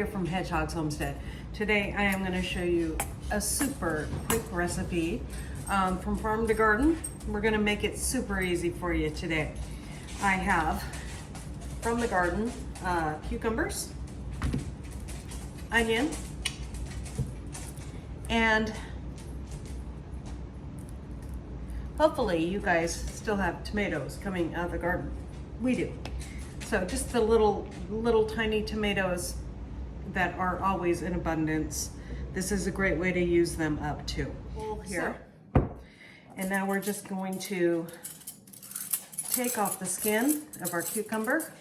here from Hedgehog's Homestead. Today I am going to show you a super quick recipe from farm to garden. We're going to make it super easy for you today. I have from the garden cucumbers, onion, and hopefully you guys still have tomatoes coming out of the garden. We do. So just the little tiny tomatoes that are always in abundance. This is a great way to use them up too. Here. And now we're just going to take off the skin of our cucumber.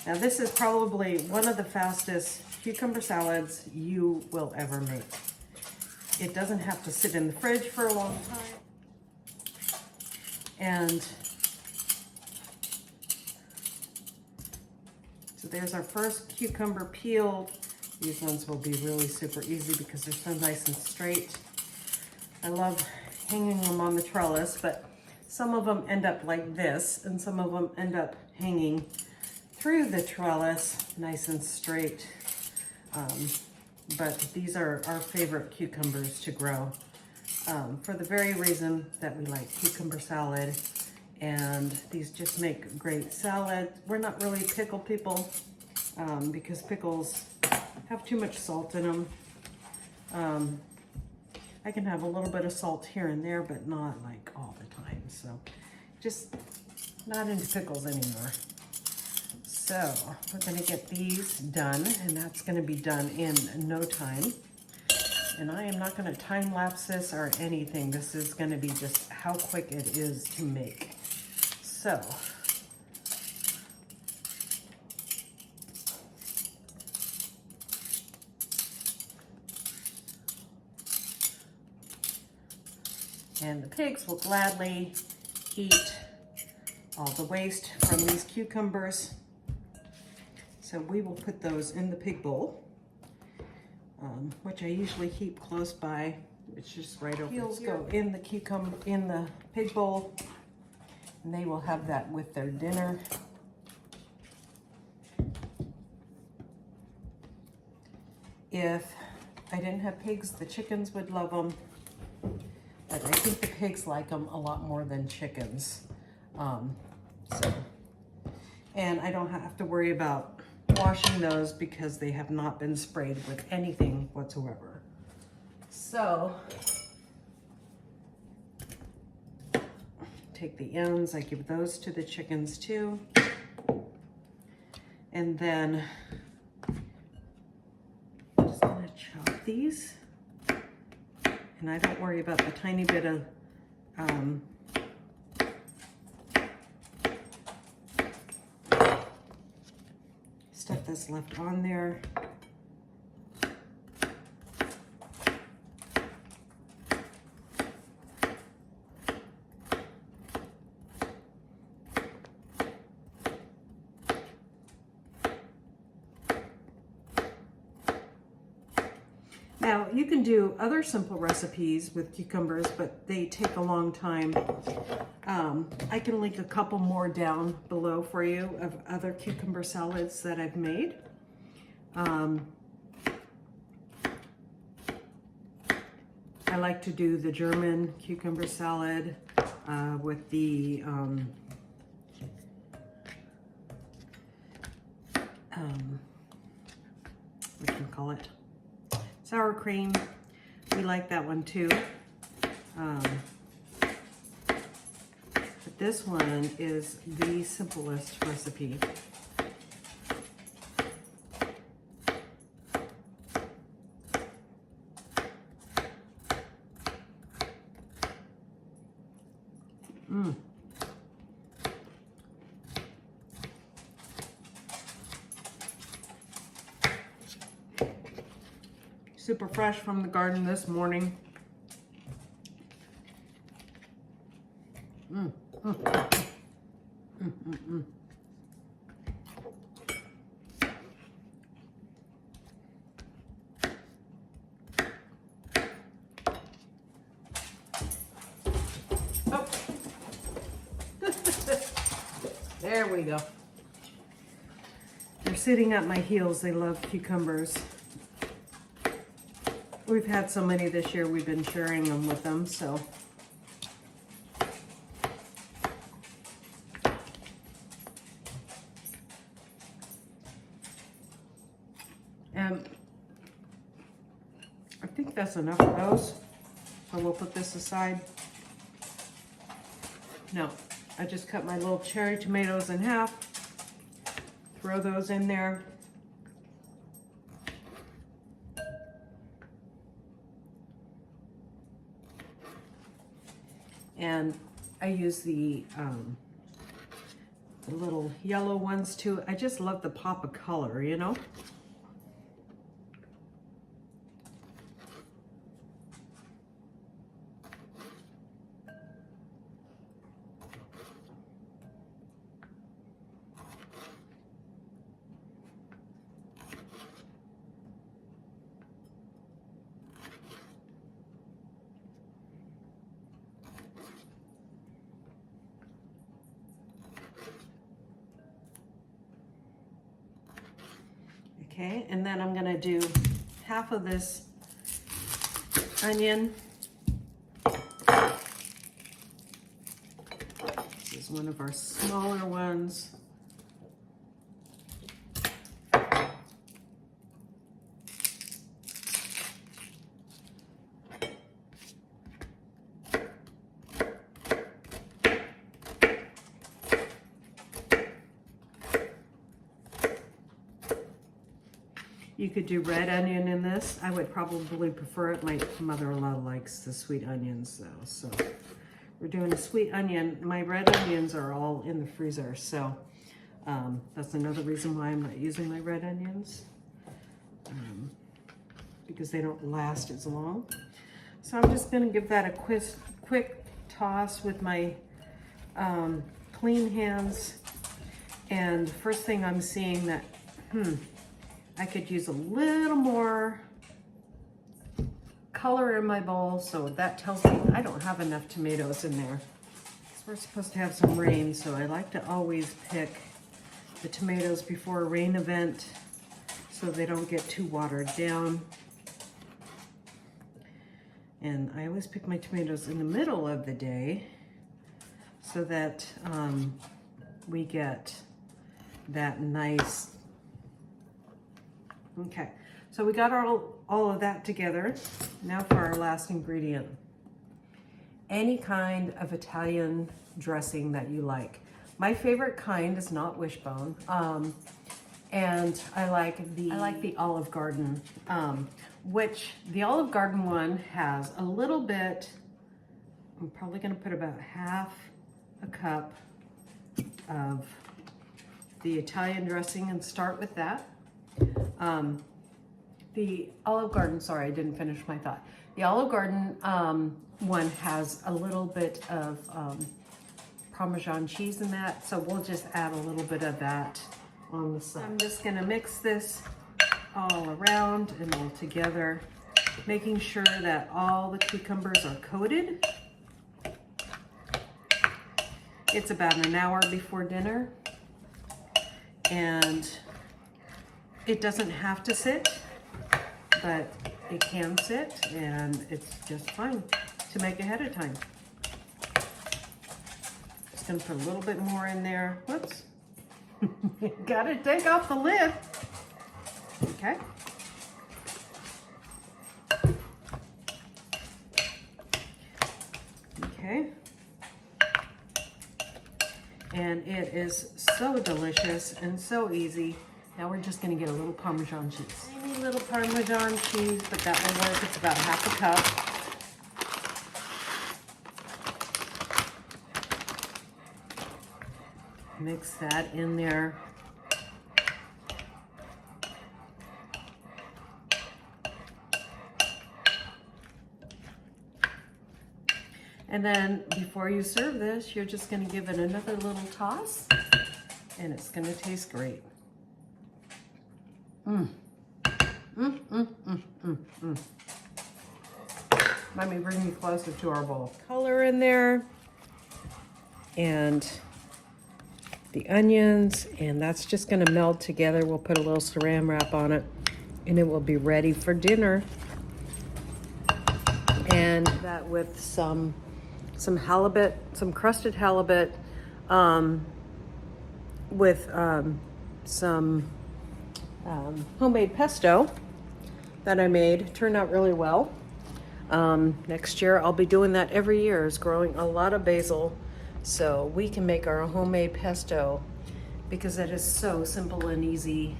Now this is probably one of the fastest cucumber salads you will ever make. It doesn't have to sit in the fridge for a long time. And so there's our first cucumber peeled. These ones will be really super easy because they're so nice and straight. I love hanging them on the trellis, but some of them end up like this, and some of them end up hanging through the trellis, nice and straight. But these are our favorite cucumbers to grow for the very reason that we like cucumber salad, and these just make great salad. We're not really pickle people because pickles have too much salt in them. I can have a little bit of salt here and there, but not like all the time. So just not into pickles anymore. So we're going to get these done, and that's going to be done in no time. And I am not going to time lapse this or anything. This is going to be just how quick it is to make. So and the pigs will gladly eat all the waste from these cucumbers. So we will put those in the pig bowl, which I usually keep close by. It's just right over here. Go in the pig bowl, and they will have that with their dinner. If I didn't have pigs, the chickens would love them, but I think the pigs like them a lot more than chickens. And I don't have to worry about washing those because they have not been sprayed with anything whatsoever. So take the ends, I give those to the chickens too. And then I'm just gonna chop these. And I don't worry about the tiny bit of stuff that's left on there. Now, you can do other simple recipes with cucumbers, but they take a long time. I can link a couple more down below for you of other cucumber salads that I've made. I like to do the German cucumber salad with the what do you call it? Sour cream. We like that one too. But this one is the simplest recipe. Super fresh from the garden this morning. There we go. They're sitting at my heels. They love cucumbers. We've had so many this year, we've been sharing them with them, so. And I think that's enough of those. So we'll put this aside. No, I just cut my little cherry tomatoes in half. Throw those in there. And I use the little yellow ones too. I just love the pop of color, you know? Okay, and then I'm gonna do half of this onion. This is one of our smaller ones. You could do red onion in this. I would probably prefer it. My mother-in-law likes the sweet onions though. So we're doing a sweet onion. My red onions are all in the freezer. So that's another reason why I'm not using my red onions. Because they don't last as long. So I'm just gonna give that a quick toss with my clean hands. And first thing I'm seeing that, I could use a little more color in my bowl, so that tells me I don't have enough tomatoes in there. So we're supposed to have some rain, so I like to always pick the tomatoes before a rain event so they don't get too watered down. And I always pick my tomatoes in the middle of the day so that we get that nice. Okay, so we got all of that together. Now for our last ingredient. Any kind of Italian dressing that you like. My favorite kind is not Wishbone, and I like the Olive Garden, which the Olive Garden one has a little bit. I'm probably going to put about half a cup of the Italian dressing and start with that. The Olive Garden, sorry, I didn't finish my thought. The Olive Garden one has a little bit of Parmesan cheese in that, so we'll just add a little bit of that on the side. I'm just gonna mix this all around and all together, making sure that all the cucumbers are coated. It's about an hour before dinner, and it doesn't have to sit, but it can sit, and it's just fine to make ahead of time. Just gonna put a little bit more in there. Whoops. Gotta take off the lid. Okay. Okay. And it is so delicious and so easy. Now we're just gonna get a little Parmesan cheese. Tiny little Parmesan cheese, but that will work. It's about half a cup. Mix that in there. And then before you serve this, you're just gonna give it another little toss, and it's gonna taste great. Let me bring you closer to our bowl. Color in there, and the onions, and that's just gonna meld together. We'll put a little saran wrap on it, and it will be ready for dinner. And that with some halibut, some crusted halibut, with some homemade pesto that I made. Turned out really well. Next year I'll be doing that every year, is growing a lot of basil so we can make our homemade pesto, because it is so simple and easy.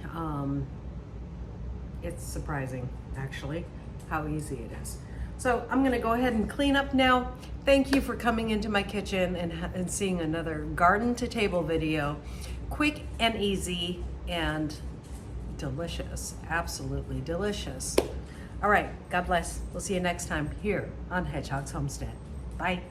It's surprising actually how easy it is. So I'm gonna go ahead and clean up now. Thank you for coming into my kitchen and seeing another garden to table video. Quick and easy and delicious, absolutely delicious. All right, God bless. We'll see you next time here on Hedgehog's Homestead. Bye.